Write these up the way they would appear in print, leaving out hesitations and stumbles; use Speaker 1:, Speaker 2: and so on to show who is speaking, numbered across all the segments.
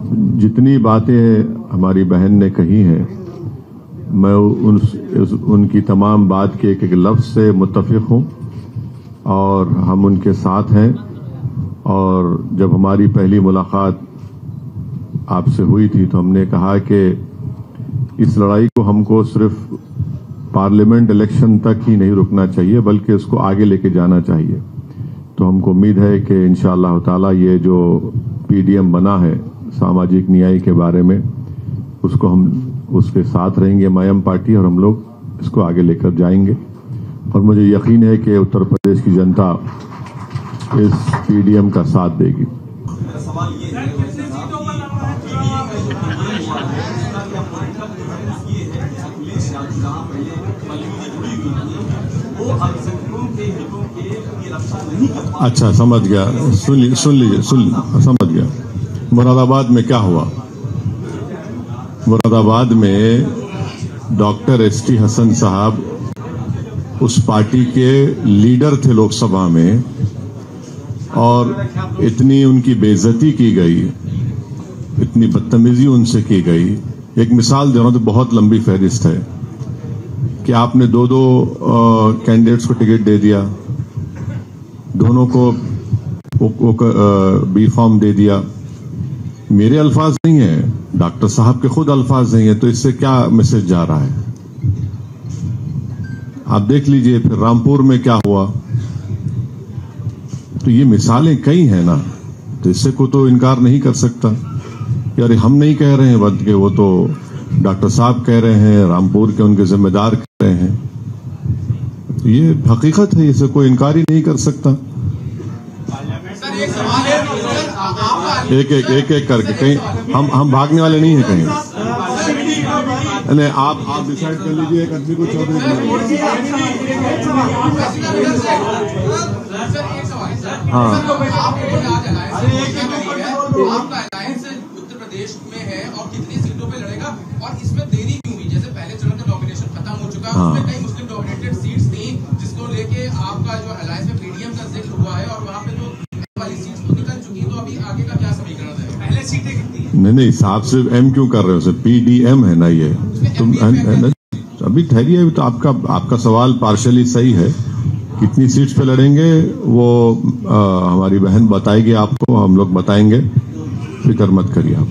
Speaker 1: जितनी बातें हमारी बहन ने कही हैं, मैं उनकी तमाम बात के एक एक लफ्ज से मुत्तफिक हूं और हम उनके साथ हैं। और जब हमारी पहली मुलाकात आपसे हुई थी तो हमने कहा कि इस लड़ाई को हमको सिर्फ पार्लियामेंट इलेक्शन तक ही नहीं रुकना चाहिए बल्कि उसको आगे लेके जाना चाहिए। तो हमको उम्मीद है कि इंशाअल्लाह ताला ये जो पीडीएम बना है सामाजिक न्याय के बारे में, उसको हम उसके साथ रहेंगे मायम पार्टी, और हम लोग इसको आगे लेकर जाएंगे। और मुझे यकीन है कि उत्तर प्रदेश की जनता इस पीडीएम का साथ देगी। अच्छा, समझ गया। सुन लीजिए, समझ गया। मुरादाबाद में क्या हुआ? मुरादाबाद में डॉक्टर एसटी हसन साहब उस पार्टी के लीडर थे लोकसभा में, और इतनी उनकी बेइज्जती की गई, इतनी बदतमीजी उनसे की गई। एक मिसाल देना तो बहुत लंबी फहरिस्त है कि आपने दो कैंडिडेट्स को टिकट दे दिया, दोनों को बी फॉर्म दे दिया। मेरे अल्फाज नहीं है, डॉक्टर साहब के खुद अल्फाज नहीं है, तो इससे क्या मैसेज जा रहा है? आप देख लीजिए फिर रामपुर में क्या हुआ। तो ये मिसालें कई हैं ना, तो इससे को तो इनकार नहीं कर सकता। यार हम नहीं कह रहे हैं बल्कि वो तो डॉक्टर साहब कह रहे हैं, रामपुर के उनके जिम्मेदार कह रहे हैं। तो ये हकीकत है, इसे कोई इनकार ही नहीं कर सकता। एक एक करके, कहीं हम भागने वाले नहीं है कहीं। नहीं, आप डिसाइड कर लीजिए, एक आदमी को चौधरी
Speaker 2: उत्तर प्रदेश में है और कितनी सीटों पे लड़ेगा, और इसमें देरी क्यों हुई? जैसे पहले चरण का डोमिनेशन खत्म हो चुका है, उसमें कई मुस्लिम डोमिनेटेड सीट्स थी जिसको लेके आपका जो अलायंस में पीडीएम का जिक्र हुआ है, और वहाँ पे जो वाली सीट्स तो निकल चुकी है। तो अभी आगे का क्या समीकरण है? पहले सीटें कितनी? नहीं, साहब सिर्फ एम क्यों कर रहे हो? पीडीएम है ना ये। तुम अभी ठहरिए, अभी तो आपका सवाल पार्शली सही है। कितनी सीट्स पे लड़ेंगे वो हमारी बहन बताएगी आपको, हम लोग बताएंगे, फिक्र मत करिए आप।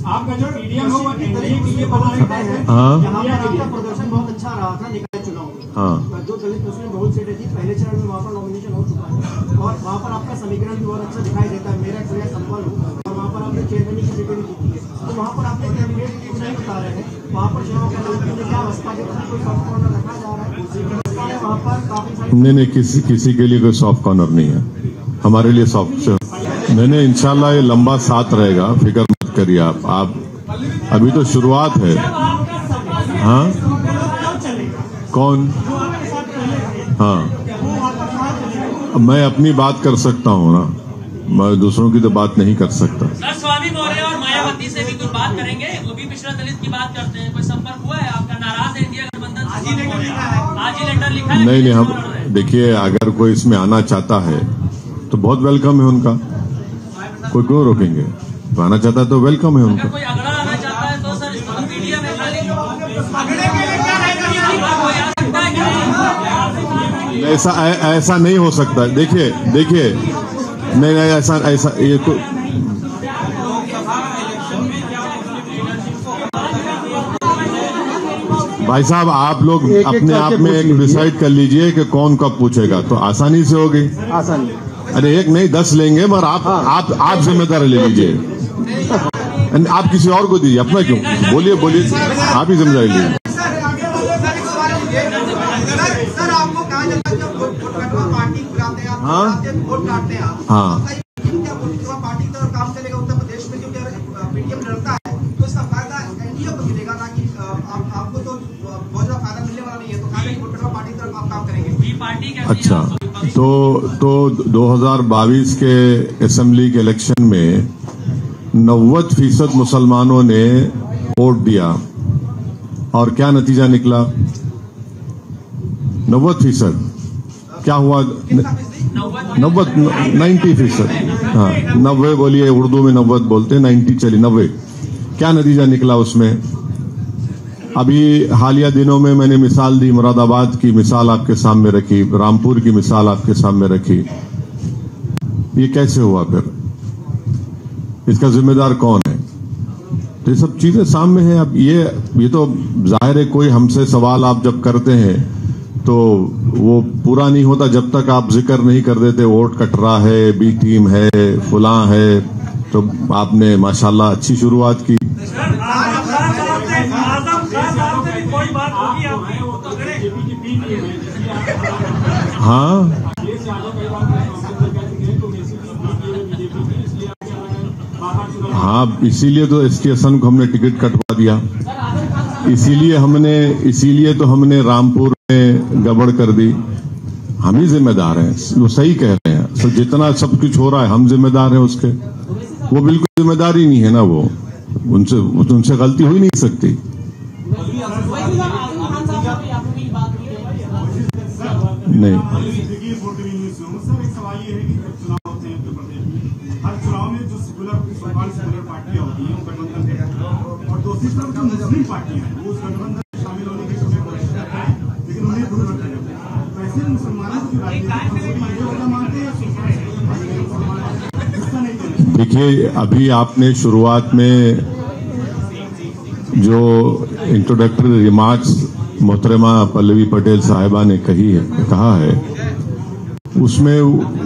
Speaker 3: आपका जो पीडीएम होगा एनडीए के लिए बना है।
Speaker 1: हाँ,
Speaker 3: यहाँ पर आपका प्रदर्शन बहुत अच्छा रहा था निकाय चुनाव में।
Speaker 1: हाँ,
Speaker 3: जो दलित मुस्लिम बहुत सीटें थी पहले चरण में वहाँ पर नॉमिनेशन हो चुका है, और वहाँ पर आपका समीकरण भी बहुत अच्छा दिखाई देता है। मेरा एक्सपीरियंस संपन्न हो, और वहाँ पर आपने चेयरमैन की सीटें भी जीती है। तो वहाँ पर आपने कैंडिडेट क्यों नहीं बता रहे हैं? वहाँ पर चुनाव का क्या अवस्था है? कोई सॉफ्ट कॉर्नर रखा जा रहा है वहाँ पर? काफी सारी
Speaker 1: नहीं, किसी के लिए कोई सॉफ्ट कॉर्नर नहीं है, हमारे लिए सॉफ्ट। नहीं, इंशाल्लाह ये लंबा साथ रहेगा, फिक्र मत करिए आप अभी तो शुरुआत है। हाँ, कौन? हाँ, मैं अपनी बात कर सकता हूँ ना, मैं दूसरों की तो बात नहीं कर सकता।
Speaker 4: सर, स्वामी मौर्य और मायावती से भी कुछ बात करेंगे? वो भी पिछड़ा दलित की बात करते हैं, कोई संपर्क हुआ है आपका? नाराज है इंडिया गठबंधन? आज ही लेटर लिखा है।
Speaker 1: नहीं, हम देखिए, अगर कोई इसमें आना चाहता है तो बहुत वेलकम है उनका, कोई क्यों रोकेंगे? तो आना चाहता है तो वेलकम है उनका।
Speaker 4: कोई अगड़ा आना चाहता है तो सर इसको मीडिया में
Speaker 1: ऐसा नहीं हो सकता। देखिए नहीं, ऐसा ये तो भाई साहब, आप लोग अपने आप में एक डिसाइड कर लीजिए कि कौन कब पूछेगा, तो आसानी से होगी।
Speaker 3: आसानी,
Speaker 1: अरे एक नहीं 10 लेंगे, मगर आप जिम्मेदार ले लीजिए। आप किसी और को दीजिए, अपना क्यों? बोलिए, आप ही जिम्मेदारी लीजिए। हाँ, हाँ,
Speaker 3: पार्टी की तरफ काम चलेगा उत्तर प्रदेश में, क्योंकि पीडीएम लड़ता है तो इसका फायदा एनडीए को मिलेगा, ना कि आपको तो बहुत ज्यादा फायदा मिलने वाला नहीं है। तो पार्टी की तरफ आप काम करेंगे।
Speaker 1: अच्छा, तो 2022 के असेंबली के इलेक्शन में 90% मुसलमानों ने वोट दिया, और क्या नतीजा निकला? 90%। क्या हुआ? 90%, हाँ 90 बोलिए, उर्दू में 90 बोलते हैं, 90 चलिए 90। क्या नतीजा निकला उसमें? अभी हालिया दिनों में मैंने मिसाल दी, मुरादाबाद की मिसाल आपके सामने रखी, रामपुर की मिसाल आपके सामने रखी। ये कैसे हुआ फिर? इसका जिम्मेदार कौन है? तो ये सब चीजें सामने हैं। अब ये तो जाहिर है, कोई हमसे सवाल आप जब करते हैं तो वो पूरा नहीं होता जब तक आप जिक्र नहीं कर देते वोट कटरा है, बी टीम है, फुला है। तो आपने माशाल्लाह अच्छी शुरुआत की। हाँ हाँ, इसीलिए तो एसटी हसन को हमने टिकट कटवा दिया। इसीलिए तो हमने रामपुर में गड़बड़ कर दी। हम ही जिम्मेदार हैं, वो सही कह रहे हैं। तो जितना सब कुछ हो रहा है हम जिम्मेदार हैं उसके। वो बिल्कुल जिम्मेदारी नहीं है ना, वो उनसे गलती हो ही नहीं सकती। नहीं,
Speaker 5: सवाल ये है कि जब चुनाव होते हैं उत्तर प्रदेश में, हर चुनाव में जो सेकुलर पार्टियां होती हैं वो गठबंधन देती हैं, और दूसरी तरफ जो मुस्लिम पार्टियां हैं वो उस गठबंधन में शामिल होने की कोशिश करते हैं, लेकिन उन्हें दूर रखा जाता है। तो ऐसे मुसलमानों की राजनीति मानते हैं।
Speaker 1: देखिए, अभी आपने शुरुआत में जो इंट्रोडक्टरी रिमार्क्स मोहतरमा पल्लवी पटेल साहिबा ने कहा है, उसमें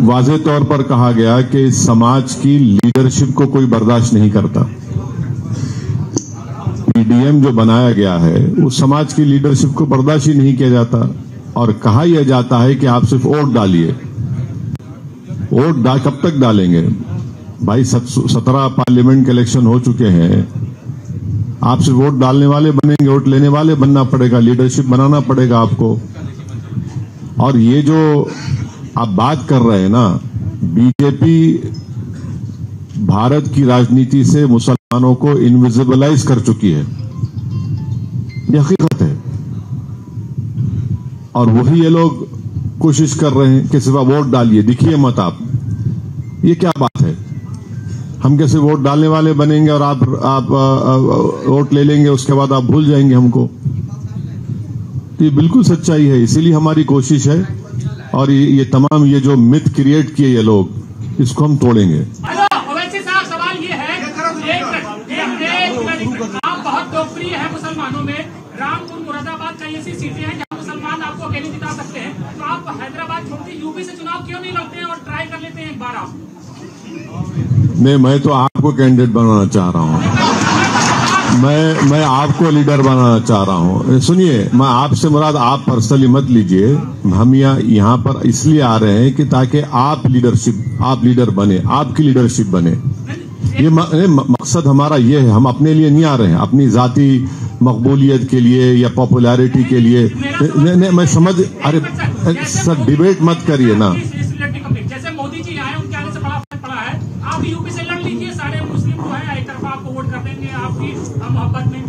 Speaker 1: वाज़ेह तौर पर कहा गया कि समाज की लीडरशिप को कोई बर्दाश्त नहीं करता। पीडीएम जो बनाया गया है उस समाज की लीडरशिप को बर्दाश्त ही नहीं किया जाता, और कहा यह जाता है कि आप सिर्फ वोट डालिए। कब तक डालेंगे भाई? 17 पार्लियामेंट के इलेक्शन हो चुके हैं। आप सिर्फ वोट डालने वाले बनेंगे? वोट लेने वाले बनना पड़ेगा, लीडरशिप बनाना पड़ेगा आपको। और ये जो आप बात कर रहे हैं ना, बीजेपी भारत की राजनीति से मुसलमानों को इनविजिबलाइज कर चुकी है, ये हकीकत है। और वही ये लोग कोशिश कर रहे हैं कि सिर्फ वोट डालिए, दिखिए मत आप। ये क्या बात है? हम कैसे वोट डालने वाले बनेंगे और आप वोट ले लेंगे, उसके बाद आप भूल जाएंगे हमको? तो ये बिल्कुल सच्चाई है। इसीलिए हमारी कोशिश है, और ये तमाम ये जो मिथ क्रिएट किए ये लोग, इसको हम तोड़ेंगे।
Speaker 6: ओवैसी साहब, सवाल ये है, आप बहुत लोकप्रिय है मुसलमानों में। रामपुर, मुरादाबाद कई ऐसी सीटें हैं जहां मुसलमान आपको अकेले जिता सकते हैं, तो आप हैदराबाद छोड़ के यूपी से चुनाव क्यों नहीं लड़ते हैं और ट्राई कर लेते हैं एक बार आप?
Speaker 1: नहीं, मैं तो आपको कैंडिडेट बनाना चाह रहा हूं। मैं आपको लीडर बनाना चाह रहा हूं। सुनिए, मैं आपसे मुराद आप पर्सनली मत लीजिए। हम यहाँ पर इसलिए आ रहे हैं कि ताकि आप लीडर बने, आपकी लीडरशिप बने। ये मकसद हमारा ये है। हम अपने लिए नहीं आ रहे हैं, अपनी जाती मकबूलियत के लिए या पॉपुलैरिटी के लिए। नहीं, मैं समझ, अरे सर डिबेट मत करिए ना।
Speaker 6: जैसे मोदी जी आए, उनके आने से बड़ा फर्क पड़ा है। आप यूपी से लड़ लीजिए, सारे मुस्लिम जो है एक तरफा आपको वोट कर देंगे आपकी मोहब्बत में।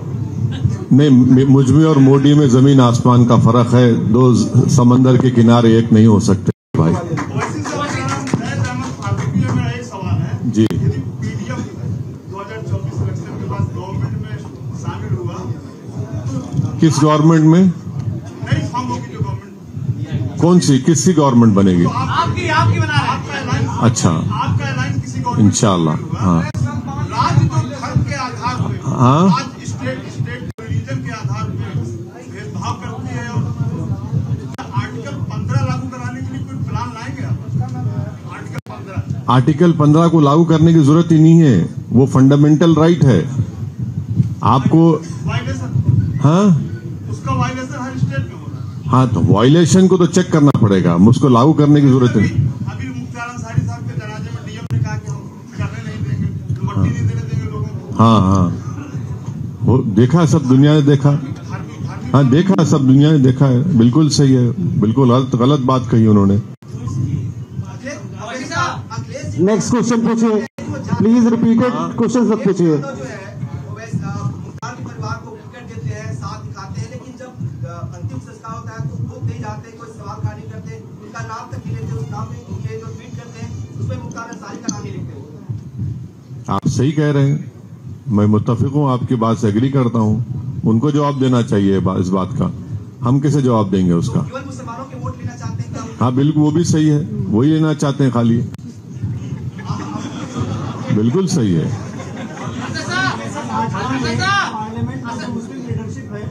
Speaker 1: नहीं, मुझमें और मोदी में जमीन आसमान का फर्क है। दो समंदर के किनारे एक नहीं हो सकते भाई।
Speaker 5: एक सवाल है
Speaker 1: जी,
Speaker 5: यदि पीडीएम 2024 इलेक्शन के बाद गवर्नमेंट में शामिल हुआ,
Speaker 1: किस गवर्नमेंट में?
Speaker 5: नई फॉर्म होगी जो गवर्नमेंट,
Speaker 1: कौन सी, किसकी गवर्नमेंट बनेगी?
Speaker 5: आपकी बना रहे हैं।
Speaker 1: अच्छा,
Speaker 5: आपका ऐलान किसी गवर्नमेंट
Speaker 1: इंशाल्लाह। हाँ
Speaker 5: राज्य तो धर्म के आधार पे,
Speaker 1: हाँ,
Speaker 5: राज्य स्टेट रिलीजन के आधार पे भेदभाव करती है, और आर्टिकल 15 लागू कराने के लिए कोई प्लान लाएंगे आप?
Speaker 1: आर्टिकल 15 को लागू करने की जरूरत ही नहीं है। वो फंडामेंटल राइट है आपको।
Speaker 5: वायलेशन,
Speaker 1: हाँ,
Speaker 5: उसका वायलेशन हर स्टेट में हो रहा है।
Speaker 1: हाँ, तो वायलेशन को तो चेक करना पड़ेगा, मुझको लागू करने की जरूरत नहीं।
Speaker 5: अभी मुख्तार अंसारी साहब के जनाजे में डीएम ने कहा कि हम करने नहीं देंगे, मट्टी नहीं देने देंगे लोगों को।
Speaker 1: हाँ हाँ, वो देखा, सब दुनिया ने देखा। हाँ, देखा, सब दुनिया ने देखा है। बिल्कुल सही है, बिल्कुल गलत बात कही उन्होंने।
Speaker 3: नेक्स्ट क्वेश्चन पूछिए, प्लीज रिपीटेड क्वेश्चन सब पूछिए।
Speaker 7: परिवार को टिकट देते हैं, साथ दिखाते हैं, लेकिन जब अंतिम संस्कार होता है तो वो नहीं जाते, कोई सवाल खड़ा नहीं करते, उनका नाम तक नहीं लेते, उस नाम में ये मुख्तार अंसारी का नाम ही लिखते हो।
Speaker 1: आप सही कह रहे हैं, मैं मुत्तफिक हूं, आपकी बात से एग्री करता हूं। उनको जवाब देना चाहिए इस बात का, हम कैसे जवाब देंगे उसका?
Speaker 7: केवल मुसलमानों के वोट लेना चाहते हैं क्या?
Speaker 1: हाँ बिल्कुल, वो भी सही है, वही लेना चाहते हैं खाली, बिल्कुल सही है।
Speaker 3: पार्लियामेंट में जो मुस्लिम लीडरशिप है,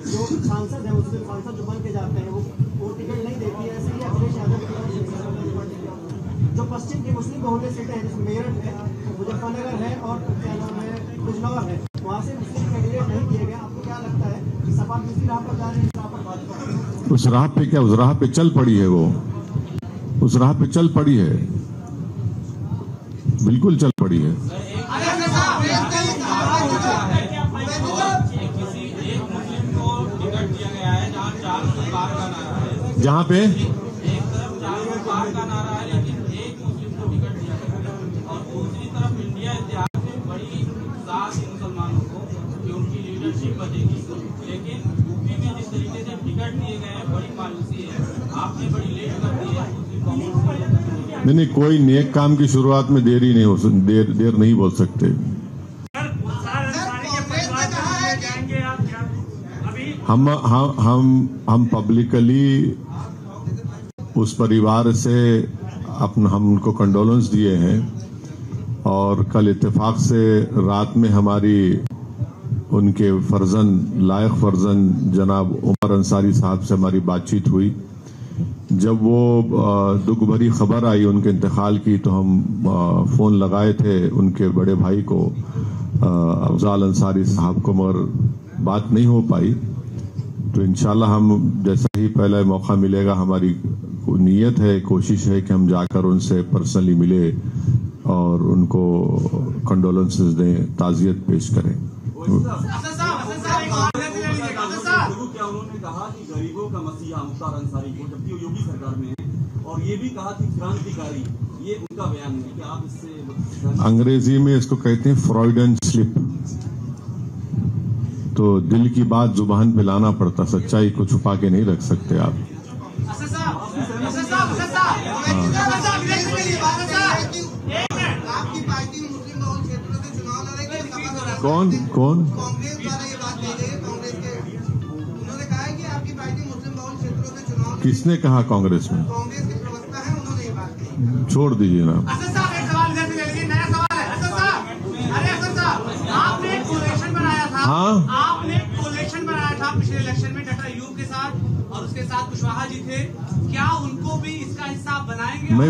Speaker 3: जो सांसद है, मुस्लिम सांसद जो बन के जाते हैं, वो टिकट नहीं देती है। ऐसे ही अखिलेश यादव जो पश्चिम की मुस्लिम बहुल्य सीटें हैं, जिसमें मेरठ है, मुजफ्फरनगर है और क्या नाम है बिजनौर है, वहाँ से मुस्लिम कैंडिडेट नहीं किए गए। आपको क्या लगता है कि सपा दूसरी राह पर जा रही है, इस राह पर भाजपा?
Speaker 1: उस राह पे क्या, उस राह पे चल पड़ी है, वो उस राह पे चल पड़ी है, बिल्कुल चल पड़ी है। जहाँ पे
Speaker 8: एक तरफ 400 पार का नारा है, लेकिन एक मुस्लिम को टिकट दिया गया है, और दूसरी तरफ इंडिया इतिहास में बड़ी साथ है मुसलमानों को कि उनकी लीडरशिप बचेगी, लेकिन यूपी में जिस तरीके से टिकट दिए गए हैं बड़ी मायूसी है। आपने बड़ी लेट कर दी है कांग्रेस।
Speaker 1: नहीं, कोई नेक काम की शुरुआत में देर नहीं बोल सकते। हम पब्लिकली उस परिवार से हम उनको कंडोलेंस दिए हैं, और कल इत्तेफाक से रात में हमारी उनके लायक फर्जन जनाब उमर अंसारी साहब से हमारी बातचीत हुई। जब वो दुख भरी खबर आई उनके इंतकाल की, तो हम फोन लगाए थे उनके बड़े भाई को, अफजाल अंसारी साहब को, मगर बात नहीं हो पाई। तो इंशाल्लाह हम जैसा ही पहला मौका मिलेगा, हमारी नीयत है, कोशिश है कि हम जाकर उनसे पर्सनली मिले और उनको कंडोलेंसेस दें, ताज़ियत पेश करें।
Speaker 5: क्या उन्होंने कहा कि गरीबों का मसीहा मुख्तार अंसारी को, जबकि वो योगी सरकार में है, और ये भी कहा कि क्रांतिकारी, ये उनका बयान है कि आप इससे,
Speaker 1: अंग्रेजी में इसको कहते हैं फ्रॉइडन स्लिप। तो दिल की बात जुबान पे लाना पड़ता, सच्चाई को छुपा के नहीं रख सकते आप।
Speaker 7: आपकी पार्टी मुस्लिम बहुल क्षेत्रों से चुनाव लड़ेगी?
Speaker 1: कौन
Speaker 7: कांग्रेस द्वारा ये बात कही गई, कांग्रेस के उन्होंने कहा है कि आपकी पार्टी मुस्लिम बहुल क्षेत्रों से चुनाव,
Speaker 1: किसने कहा? कांग्रेस में
Speaker 7: कांग्रेस के प्रवक्ता है, उन्होंने ये बात कही।
Speaker 1: छोड़ दीजिए ना।
Speaker 6: आपने एक कोलेशन बनाया था,
Speaker 1: हाँ,
Speaker 6: आपने एक कोलेशन बनाया था पिछले इलेक्शन में डॉक्टर अयूब के साथ, और उसके साथ कुशवाहा जी थे। क्या उनको भी इसका हिस्सा बनाएंगे?
Speaker 1: मैं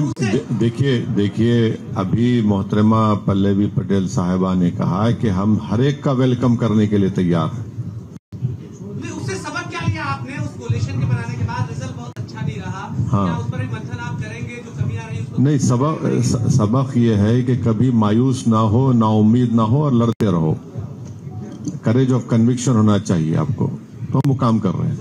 Speaker 1: देखिए अभी मोहतरमा पल्लवी पटेल साहिबा ने कहा है कि हम हर एक का वेलकम करने के लिए तैयार हैं।
Speaker 6: उससे सबक क्या लिया आपने? उस कोलेशन के बनाने के बाद रिजल्ट बहुत अच्छा नहीं रहा।
Speaker 1: हाँ,
Speaker 6: क्या उस पर मंथन आप करेंगे? जो कमियां रही उसको
Speaker 1: नहीं, सबक ये है कि कभी मायूस ना हो, ना उम्मीद ना हो, और लड़ते रहो। करेज ऑफ कन्विक्शन होना चाहिए आपको, तो हम वो काम कर रहे हैं।